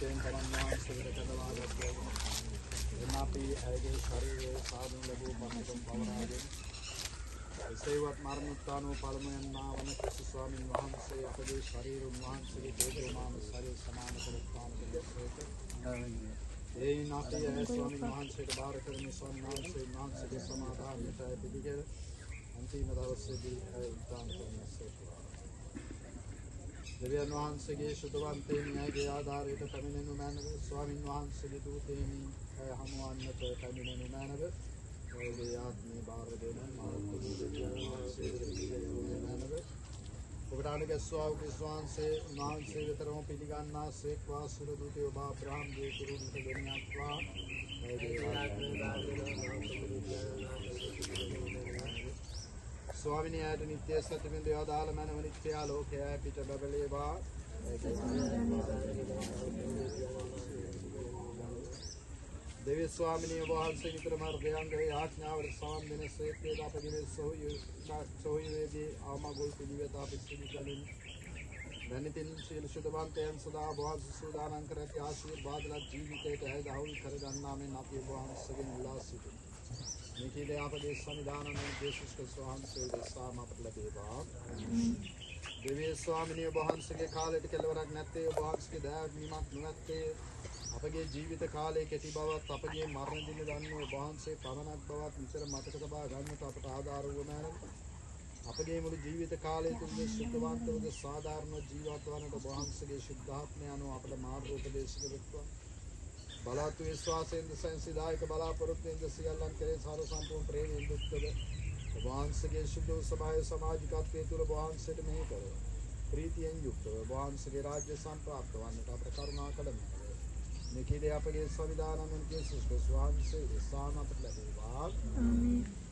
නිත්‍යයෙන් තමන් වහන්සේට කඩවාගත් එමාපී ඇගේ ශරීරයේ සාධන ලැබූ පසුකම් පවරාගෙන එසේවත් මරණෝත්තානෝ පළමුවෙන්නා වන ක්‍රිස්තු ස්වාමීන් වහන්සේ අපගේ ශරීර උන්වහන්සේගේ තේජෝමාන ශරීර සමාන කරත්වාන දෙසේක එයින් අපි ඇය ස්වාමීන් වහන්සේට බාර කරමි ස්වාමීන් වහන්සේගේ සමාදානයට පිළිගෙන අන්තිම දවසේදී ඇය උත්ථාන කරනසේක දෙවියන් වහන්සේගේ ශුද්ධවන්තයින් ඇගේ ආධාරයට පැමිණෙනු මැනව ස්වාමීන් වහන්සේගේ දූතයින් ඇය හමුවන්නට පැමිණෙනු මැනව ඔබේ ආත්මේ බාර දෙන ඔබට අනුගැස්වා වූ ක්‍රිස්තුවන්සේ උන්වහන්සේ වෙතම පිළිගන්නා සේක්වා සුර දූතයෝ ඔබ අබ්‍රහම්ගේ කුරුණට ගෙනියත්වා ස්වාමිනී ආයත නිත්‍ය සත්‍යමින් දේව දාල මනව නිත්‍යා ලෝකයා පිට බබලේවා देवी स्वामिनी वහන්සේ නිතරම හෘදයාංගයේ ආඥාවට සමන් දෙන සේක්‍රේද අපගේ සොහොයේදී ආමගොල් පිළිවෙත අපි පිළිගනින් දැනිතින් සීල සුදවන්තයන් සදා වහන්සේ සූදානම් කර ඇති ආශිර්වාදවත් ජීවිතයට ඇද අවුල් කර ගන්නා මෙන් අපි වහන්සේගෙන් ඉල්ලා සිටිමු. මේකේ අපගේ සමිදානන යේසුස් ක්‍රිස්තුස් වහන්සේ දෙසාම අපට ලැබේවා. देवी स्वामिनी वහන්සේගේ කාලයට කෙලවරක් නැත්තේ වහන්සේගේ දයාවක් නිමක් නොනැත්තේ අපගේ ජීවිත කාලයේ කෙටි බවත් අපගේ මරණ දින දන්නේ වහන්සේ පමණක් බවත් විතර මතක තබා ගන්නට අපට ආධාර වුණා නම් අපගේ මුළු ජීවිත කාලය තුල සුද්ධවන්තව සාධාරණ ජීවත් වන්නට වහන්සේගේ ශුද්ධාත්මය අනුව අපට මාර්ගෝපදේශ කරත්වා බලාතු විශ්වාසයෙන් සංසිදායක බලාපොරොත්තුෙන් සියල්ලන් කෙරේ සාර සම්පූර්ණ ප්‍රේමයෙන් දුක්කද වහන්සේගේ ශුද්ධ සමාය සමාජිකත්වයේ තුල වහන්සේට මෙහි කර ප්‍රීතියෙන් යුක්තව වහන්සේගේ රාජ්‍ය සම්ප්‍රාප්ත වන්නට අපට කරුණා කළමු. निखिले आपके संविधान में केस उसको स्वामी से साम आप लगेगा।